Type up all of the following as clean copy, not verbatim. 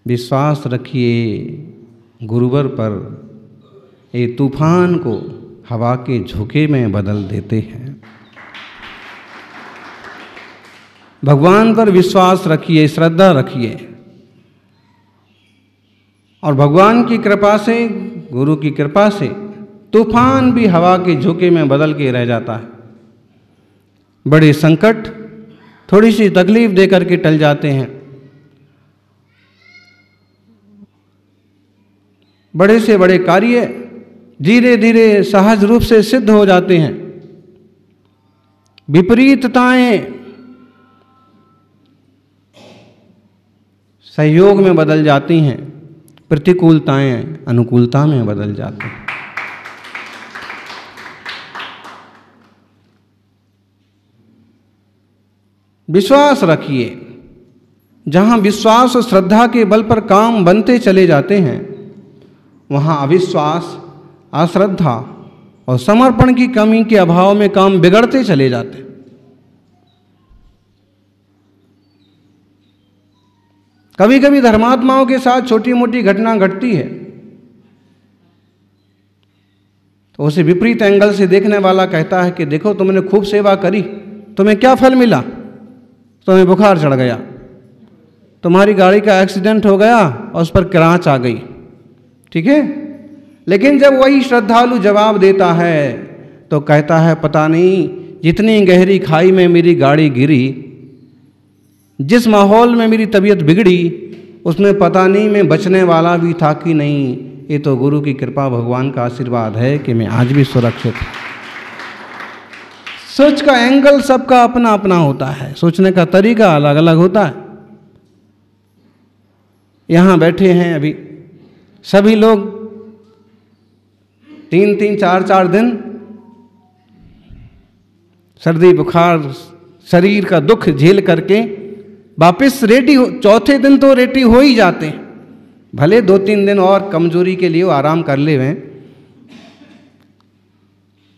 विश्वास रखिए गुरुवर पर, ये तूफान को हवा के झोंके में बदल देते हैं। भगवान पर विश्वास रखिए, श्रद्धा रखिए, और भगवान की कृपा से, गुरु की कृपा से तूफान भी हवा के झोंके में बदल के रह जाता है। बड़े संकट थोड़ी सी तकलीफ देकर के टल जाते हैं, बड़े से बड़े कार्य धीरे धीरे सहज रूप से सिद्ध हो जाते हैं। विपरीतताएं सहयोग में बदल जाती हैं, प्रतिकूलताएं अनुकूलता में बदल जाती हैं। विश्वास रखिए, जहां विश्वास और श्रद्धा के बल पर काम बनते चले जाते हैं, वहां अविश्वास, अश्रद्धा और समर्पण की कमी के अभाव में काम बिगड़ते चले जाते हैं। कभी कभी धर्मात्माओं के साथ छोटी मोटी घटना घटती है तो उसे विपरीत एंगल से देखने वाला कहता है कि देखो तुमने खूब सेवा करी, तुम्हें क्या फल मिला? तुम्हें बुखार चढ़ गया, तुम्हारी गाड़ी का एक्सीडेंट हो गया और उस पर क्रैच आ गई, ठीक है। लेकिन जब वही श्रद्धालु जवाब देता है तो कहता है पता नहीं जितनी गहरी खाई में मेरी गाड़ी गिरी, जिस माहौल में मेरी तबीयत बिगड़ी, उसमें पता नहीं मैं बचने वाला भी था कि नहीं। ये तो गुरु की कृपा, भगवान का आशीर्वाद है कि मैं आज भी सुरक्षित हूँ। सोच का एंगल सबका अपना अपना होता है, सोचने का तरीका अलग अलग होता है। यहाँ बैठे हैं अभी सभी लोग 3-3, 4-4 दिन सर्दी बुखार शरीर का दुख झेल करके वापस रेडी हो, चौथे दिन तो रेडी हो ही जाते हैं, भले 2-3 दिन और कमजोरी के लिए आराम कर ले हुए।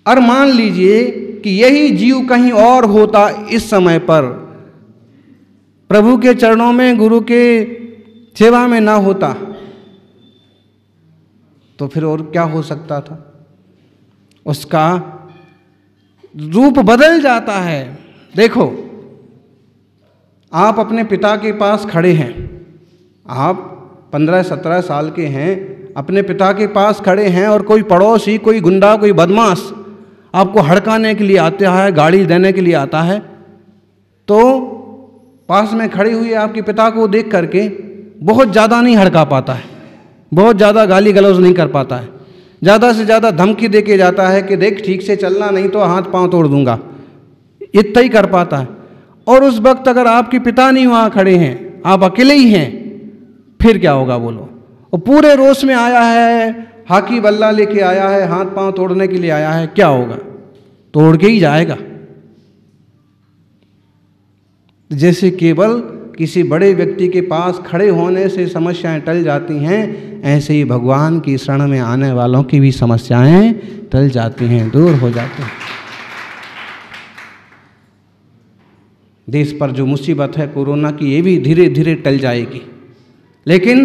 और मान लीजिए कि यही जीव कहीं और होता इस समय पर, प्रभु के चरणों में, गुरु के सेवा में ना होता, तो फिर और क्या हो सकता था? उसका रूप बदल जाता है। देखो, आप अपने पिता के पास खड़े हैं, आप 15-17 साल के हैं, अपने पिता के पास खड़े हैं और कोई पड़ोसी, कोई गुंडा, कोई बदमाश आपको हड़काने के लिए आता है, गाली देने के लिए आता है, तो पास में खड़े हुए आपके पिता को देख करके बहुत ज़्यादा नहीं हड़का पाता है, बहुत ज़्यादा गाली गलौज नहीं कर पाता है, ज़्यादा से ज़्यादा धमकी दे के जाता है कि देख ठीक से चलना नहीं तो हाथ पांव तोड़ दूंगा, इतना ही कर पाता है। और उस वक्त अगर आपके पिता नहीं वहाँ खड़े हैं, आप अकेले ही हैं, फिर क्या होगा बोलो? और पूरे रोष में आया है, हाकी बल्ला लेके आया है, हाथ पांव तोड़ने के लिए आया है, क्या होगा? तोड़ के ही जाएगा। जैसे केवल किसी बड़े व्यक्ति के पास खड़े होने से समस्याएं टल जाती हैं, ऐसे ही भगवान की शरण में आने वालों की भी समस्याएं टल जाती हैं, दूर हो जाती हैं। देश पर जो मुसीबत है कोरोना की, ये भी धीरे धीरे टल जाएगी। लेकिन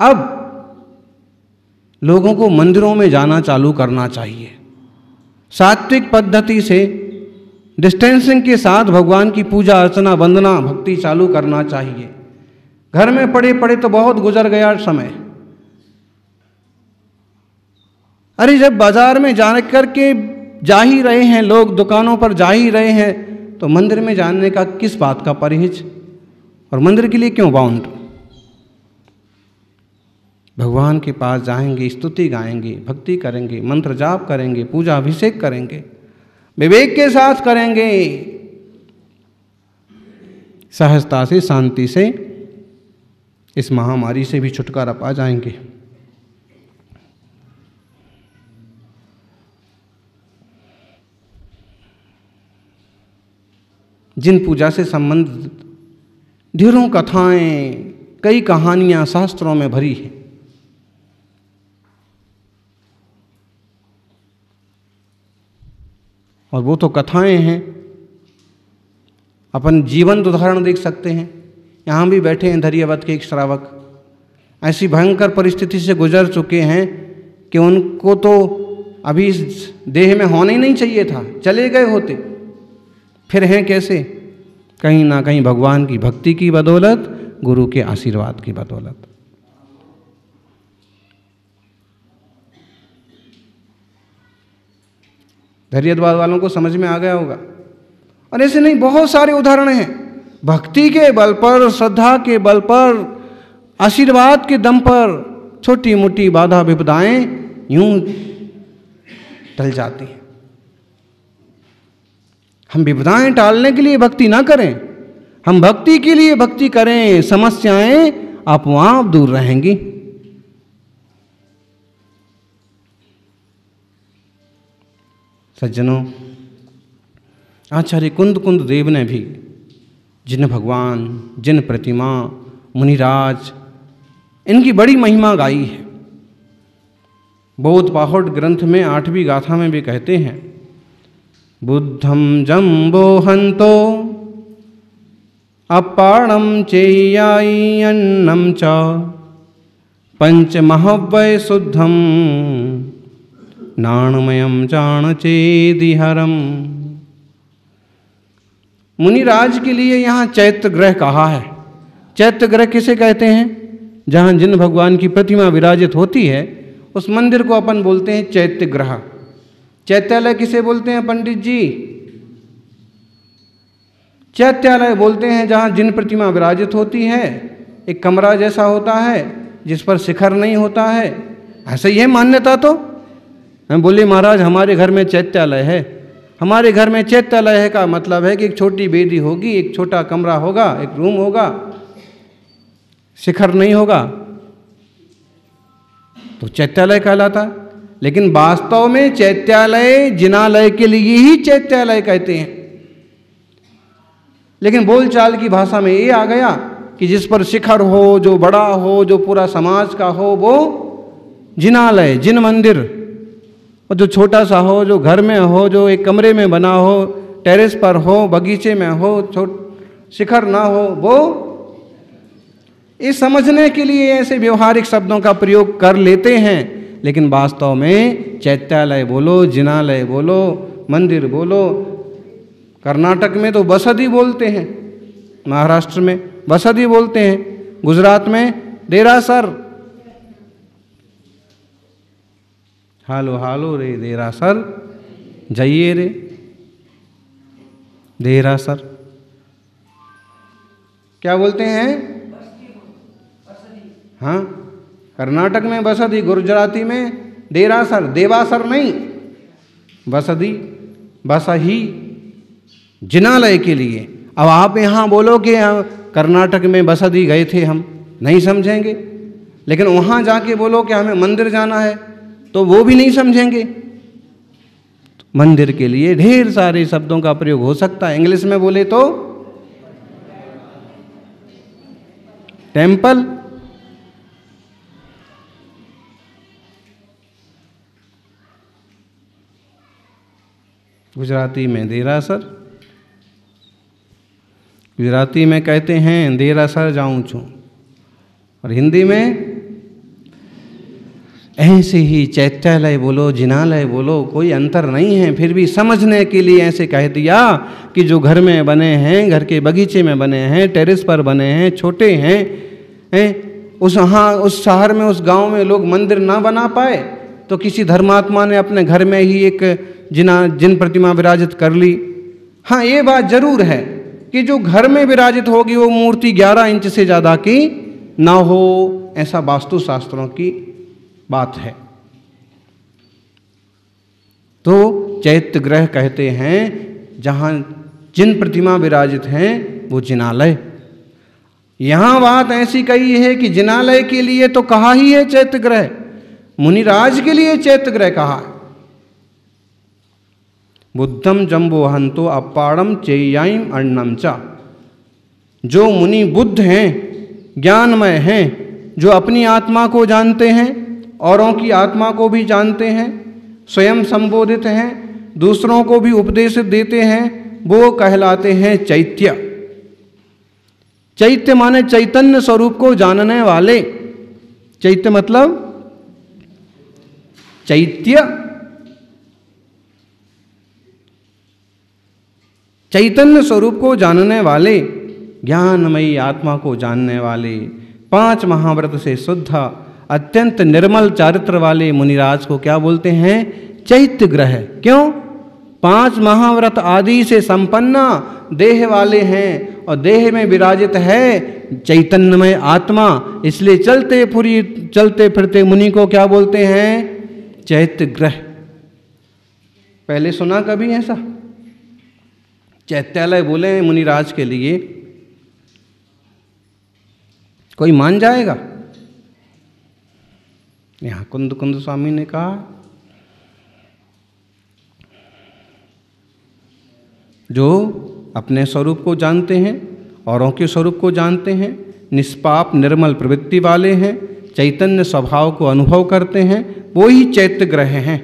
अब लोगों को मंदिरों में जाना चालू करना चाहिए, सात्विक पद्धति से डिस्टेंसिंग के साथ भगवान की पूजा अर्चना वंदना भक्ति चालू करना चाहिए। घर में पड़े पड़े तो बहुत गुजर गया समय। अरे जब बाजार में जा करके जा ही रहे हैं लोग, दुकानों पर जा ही रहे हैं, तो मंदिर में जाने का किस बात का परहेज? और मंदिर के लिए क्यों बाउंड? भगवान के पास जाएंगे, स्तुति गाएंगे, भक्ति करेंगे, मंत्र जाप करेंगे, पूजा अभिषेक करेंगे, विवेक के साथ करेंगे, सहजता से, शांति से इस महामारी से भी छुटकारा पा जाएंगे। जिन पूजा से संबंधित ढेरों कथाएं, कई कहानियां शास्त्रों में भरी है, और वो तो कथाएं हैं, अपन जीवंत उदाहरण देख सकते हैं। यहाँ भी बैठे हैं धैर्यवत के एक श्रावक, ऐसी भयंकर परिस्थिति से गुजर चुके हैं कि उनको तो अभी इस देह में होना ही नहीं चाहिए था, चले गए होते, फिर हैं कैसे? कहीं ना कहीं भगवान की भक्ति की बदौलत, गुरु के आशीर्वाद की बदौलत। धैर्यवाद वालों को समझ में आ गया होगा। और ऐसे नहीं, बहुत सारे उदाहरण हैं। भक्ति के बल पर, श्रद्धा के बल पर, आशीर्वाद के दम पर छोटी मोटी बाधा विपदाएं यूं टल जाती हैं। हम विपदाएं टालने के लिए भक्ति ना करें, हम भक्ति के लिए भक्ति करें, समस्याएं आपो आप दूर रहेंगी। सज्जनों, आचार्य कुंद देव ने भी जिन भगवान, जिन प्रतिमा, मुनिराज, इनकी बड़ी महिमा गाई है। बौद्ध बाहुट ग्रंथ में 8वीं गाथा में भी कहते हैं, बुद्धम जम्बो हंतो अपाणम चेयाई अन्नम च पंचमहव्वय शुद्धम नाणमयम जान चेदिहरम। मुनिराज के लिए यहाँ चैत्य ग्रह कहा है। चैत्य ग्रह किसे कहते हैं? जहाँ जिन भगवान की प्रतिमा विराजित होती है उस मंदिर को अपन बोलते हैं चैत्य ग्रह। चैत्यालय किसे बोलते हैं पंडित जी? चैत्यालय बोलते हैं जहाँ जिन प्रतिमा विराजित होती है, एक कमरा जैसा होता है जिस पर शिखर नहीं होता है। ऐसा ही है मान्यता। तो हम बोले महाराज हमारे घर में चैत्यालय है। हमारे घर में चैत्यालय है का मतलब है कि एक छोटी बेदी होगी, एक छोटा कमरा होगा, एक रूम होगा, शिखर नहीं होगा, तो चैत्यालय कहलाता। लेकिन वास्तव में चैत्यालय जिनालय के लिए ही चैत्यालय कहते हैं। लेकिन बोलचाल की भाषा में ये आ गया कि जिस पर शिखर हो, जो बड़ा हो, जो पूरा समाज का हो, वो जिनालय, जिन मंदिर। और जो छोटा सा हो, जो घर में हो, जो एक कमरे में बना हो, टेरेस पर हो, बगीचे में हो, शिखर ना हो, वो इस समझने के लिए ऐसे व्यवहारिक शब्दों का प्रयोग कर लेते हैं। लेकिन वास्तव में चैत्यालय बोलो, जिनालय बोलो, मंदिर बोलो। कर्नाटक में तो बसदी बोलते हैं, महाराष्ट्र में बसदी बोलते हैं, गुजरात में देरासर। हालो हालो रे देरासर, जाइए रे देरासर। क्या बोलते हैं? हाँ, कर्नाटक में बसदी, गुजराती में देरासर, देवासर नहीं, बसदी, बसही, जिनालय के लिए। अब आप यहाँ बोलो कि कर्नाटक में बसदी गए थे, हम नहीं समझेंगे। लेकिन वहाँ जाके बोलो कि हमें मंदिर जाना है, तो वो भी नहीं समझेंगे। मंदिर के लिए ढेर सारे शब्दों का प्रयोग हो सकता है। इंग्लिश में बोले तो टेम्पल, गुजराती में देरासर, गुजराती में कहते हैं देरासर जाऊं छू, और हिंदी में ऐसे ही चैत्यालय बोलो, जिनालय बोलो, कोई अंतर नहीं है। फिर भी समझने के लिए ऐसे कह दिया कि जो घर में बने हैं, घर के बगीचे में बने हैं, टेरेस पर बने हैं, छोटे हैं, उस शहर में, उस गांव में लोग मंदिर ना बना पाए तो किसी धर्मात्मा ने अपने घर में ही एक जिन प्रतिमा विराजित कर ली। हाँ, ये बात जरूर है कि जो घर में विराजित होगी वो मूर्ति 11 इंच से ज़्यादा की ना हो, ऐसा वास्तुशास्त्रों की बात है। तो चैत्य ग्रह कहते हैं जहाँ जिन प्रतिमा विराजित हैं वो जिनालय। यहाँ बात ऐसी कही है कि जिनालय के लिए तो कहा ही है चैत्य ग्रह, मुनिराज के लिए चैत्य ग्रह कहा है। बुद्धम जम्बो हंतो अपाड़म चेयाईम अन्नम चा। जो मुनि बुद्ध हैं, ज्ञानमय हैं, जो अपनी आत्मा को जानते हैं, औरों की आत्मा को भी जानते हैं, स्वयं संबोधित हैं, दूसरों को भी उपदेश देते हैं, वो कहलाते हैं चैत्य। चैत्य माने चैतन्य स्वरूप को जानने वाले। चैत्य मतलब चैत्य, चैतन्य स्वरूप को जानने वाले, ज्ञानमयी आत्मा को जानने वाले, 5 महाव्रत से शुद्ध अत्यंत निर्मल चारित्र वाले मुनिराज को क्या बोलते हैं? चैत्य ग्रह। क्यों? 5 महाव्रत आदि से संपन्न देह वाले हैं और देह में विराजित है चैतन्यमय आत्मा, इसलिए चलते फिरते मुनि को क्या बोलते हैं? चैत्य ग्रह। पहले सुना कभी ऐसा? चैत्यालय बोले मुनिराज के लिए, कोई मान जाएगा? यहां कुंद स्वामी ने कहा, जो अपने स्वरूप को जानते हैं, औरों के स्वरूप को जानते हैं, निष्पाप निर्मल प्रवृत्ति वाले हैं, चैतन्य स्वभाव को अनुभव करते हैं, वो ही चैत्य ग्रह हैं।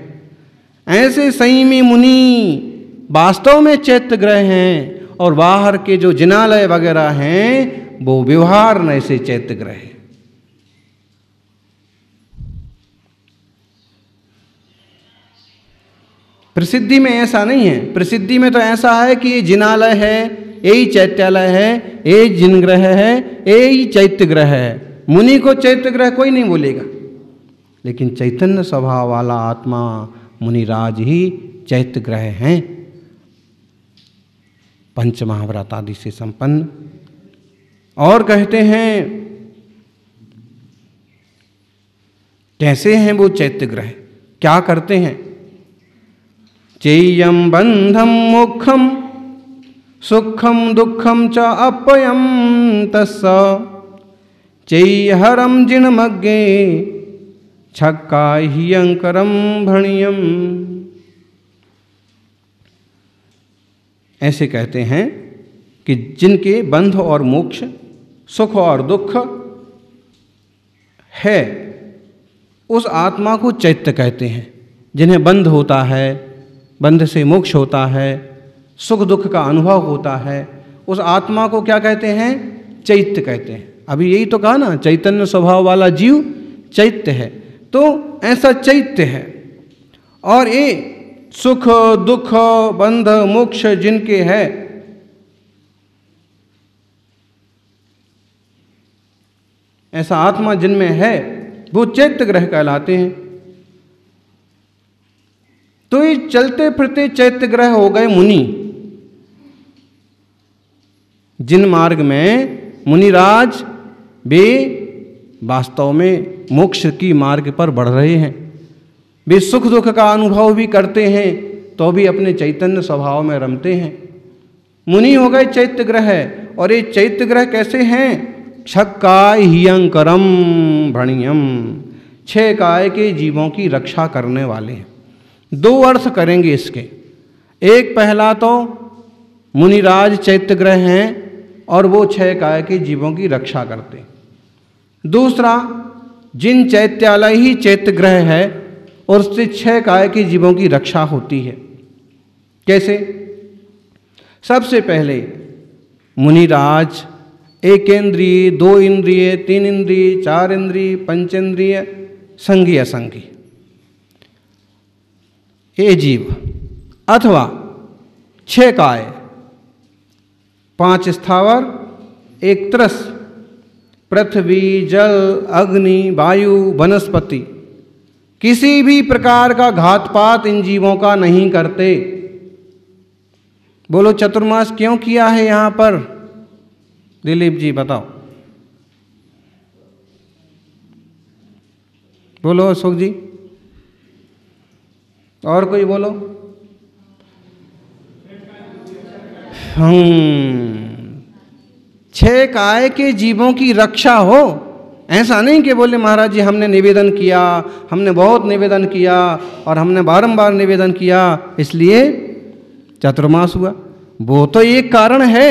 ऐसे संयमी मुनि वास्तव में चैत्य ग्रह हैं और बाहर के जो जिनालय वगैरह हैं वो व्यवहार न से चैत्य ग्रह हैं। प्रसिद्धि में ऐसा नहीं है। प्रसिद्धि में तो ऐसा है कि ये जिनालय है, यही चैत्यालय है, ये जिन ग्रह है, यही चैत्य ग्रह है। मुनि को चैत्य ग्रह कोई नहीं बोलेगा, लेकिन चैतन्य स्वभाव वाला आत्मा मुनिराज ही चैत्य ग्रह हैं, 5 महाव्रत आदि से संपन्न। और कहते हैं कैसे हैं वो चैत्य ग्रह, क्या करते हैं? चेयम बंधम मोक्षम सुखम दुखम च अपयम तस्स चेयहरम जिनमग्गे छक्का हियंकरम भणियम। ऐसे कहते हैं कि जिनके बंध और मोक्ष, सुख और दुख है, उस आत्मा को चैत्य कहते हैं। जिन्हें बंध होता है, बंध से मोक्ष होता है, सुख दुख का अनुभव होता है, उस आत्मा को क्या कहते हैं? चैत्य कहते हैं। अभी यही तो कहा ना, चैतन्य स्वभाव वाला जीव चैत्य है। तो ऐसा चैत्य है। और ये सुख दुख बंध मोक्ष जिनके है, ऐसा आत्मा जिनमें है, वो चैत्य ग्रह कहलाते हैं। तो ये चलते फिरते चैत्य ग्रह हो गए मुनि। जिन मार्ग में मुनिराज वे वास्तव में मोक्ष की मार्ग पर बढ़ रहे हैं, वे सुख दुख का अनुभव भी करते हैं तो भी अपने चैतन्य स्वभाव में रमते हैं। मुनि हो गए चैत्य ग्रह। और ये चैत्य ग्रह कैसे हैं? छक्काय हियंकरम भणियम, 6 काय के जीवों की रक्षा करने वाले हैं। 2 अर्थ करेंगे इसके। एक पहला तो मुनिराज चैत्य ग्रह हैं और वो 6 काय के जीवों की रक्षा करते हैं। दूसरा, जिन चैत्यालय ही चैत्य ग्रह है और उससे 6 काय के जीवों की रक्षा होती है। कैसे? सबसे पहले मुनिराज 1 इंद्रिय, 2 इंद्रिय, 3 इंद्रिय, 4 इंद्रिय, 5 इंद्रिय, संगी असंगी, ये जीव, अथवा 6 काय, 5 स्थावर, 1 तरस, पृथ्वी जल अग्नि वायु वनस्पति, किसी भी प्रकार का घातपात इन जीवों का नहीं करते। बोलो चतुर्मास क्यों किया है यहाँ पर? दिलीप जी बताओ। बोलो अशोक जी, और कोई बोलो। 6 काय के जीवों की रक्षा हो। ऐसा नहीं कि बोले महाराज जी हमने निवेदन किया, हमने बहुत निवेदन किया और हमने बारंबार निवेदन किया इसलिए चतुर्मास हुआ। वो तो एक कारण है,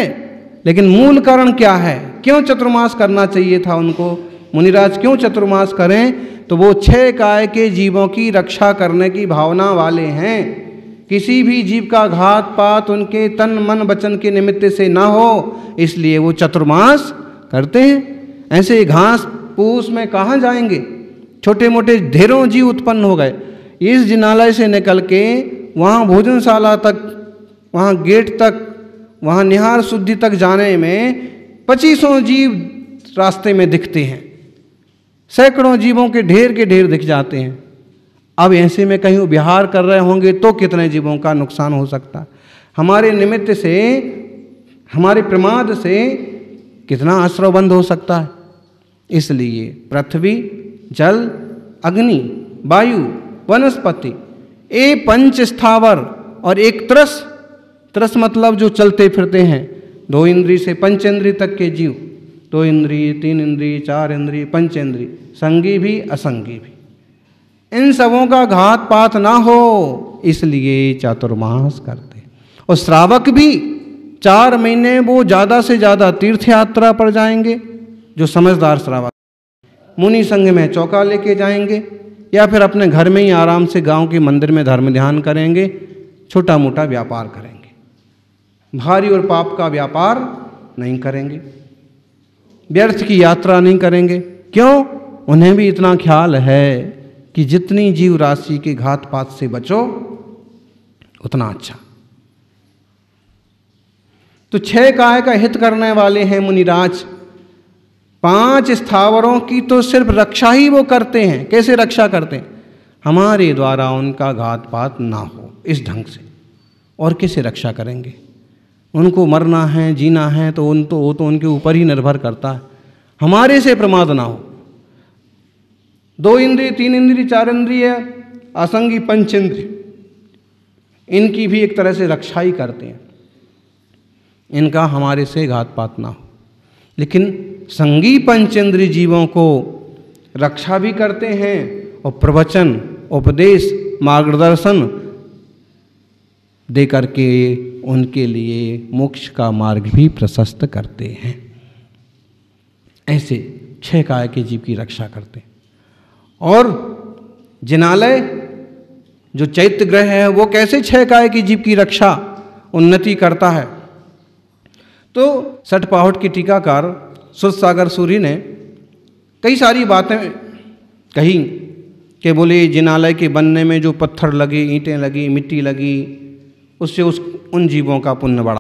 लेकिन मूल कारण क्या है? क्यों चतुर्मास करना चाहिए था उनको? मुनिराज क्यों चतुर्मास करें? तो वो 6 काय के जीवों की रक्षा करने की भावना वाले हैं। किसी भी जीव का घात पात उनके तन मन वचन के निमित्त से ना हो, इसलिए वो चतुर्मास करते हैं। ऐसे घास पूस में कहाँ जाएंगे? छोटे मोटे ढेरों जीव उत्पन्न हो गए। इस जिनालय से निकल के वहाँ भोजनशाला तक, वहाँ गेट तक, वहाँ निहार शुद्धि तक जाने में 2500 जीव रास्ते में दिखते हैं। सैकड़ों जीवों के ढेर दिख जाते हैं। अब ऐसे में कहीं विहार कर रहे होंगे तो कितने जीवों का नुकसान हो सकता है। हमारे निमित्त से, हमारे प्रमाद से कितना आश्रय बंद हो सकता है। इसलिए पृथ्वी, जल, अग्नि, वायु, वनस्पति, ये पंच स्थावर और एक तरस मतलब जो चलते फिरते हैं, 2 इंद्रिय से 5 इंद्रिय तक के जीव, 2 इंद्रिय, 3 इंद्रिय, 4 इंद्रिय, 5 इंद्रिय, संगी भी असंगी भी, इन सबों का घात पात ना हो, इसलिए चातुर्मास करते। और श्रावक भी 4 महीने वो ज़्यादा से ज़्यादा तीर्थ यात्रा पर जाएंगे, जो समझदार श्रावक, मुनि संघ में चौका लेके जाएंगे, या फिर अपने घर में ही आराम से गांव के मंदिर में धर्म ध्यान करेंगे, छोटा मोटा व्यापार करेंगे, भारी और पाप का व्यापार नहीं करेंगे, व्यर्थ की यात्रा नहीं करेंगे। क्यों? उन्हें भी इतना ख्याल है कि जितनी जीव राशि के घात पात से बचो उतना अच्छा। तो 6 काय का हित करने वाले हैं मुनिराज। 5 स्थावरों की तो सिर्फ रक्षा ही वो करते हैं। कैसे रक्षा करते हैं? हमारे द्वारा उनका घात पात ना हो, इस ढंग से। और कैसे रक्षा करेंगे? उनको मरना है, जीना है, तो वो तो उनके ऊपर ही निर्भर करता है। हमारे से प्रमाद ना हो। 2 इंद्रिय, 3 इंद्रिय, 4 इंद्रिय, असंगी 5 इंद्रिय, इनकी भी एक तरह से रक्षा ही करते हैं, इनका हमारे से घात पात ना हो। लेकिन संगी 5 इंद्रिय जीवों को रक्षा भी करते हैं और प्रवचन, उपदेश, मार्गदर्शन दे करके उनके लिए मोक्ष का मार्ग भी प्रशस्त करते हैं। ऐसे 6 काय के जीव की रक्षा करते हैं। और जिनालय जो चैत्य ग्रह है वो कैसे 6 काय की जीव की रक्षा, उन्नति करता है? तो सठपाहट की टीकाकार सुरसागर सूरी ने कई सारी बातें कही कि बोले जिनालय के बनने में जो पत्थर लगे, ईंटें लगी, मिट्टी लगी, उससे उन जीवों का पुण्य बढ़ा।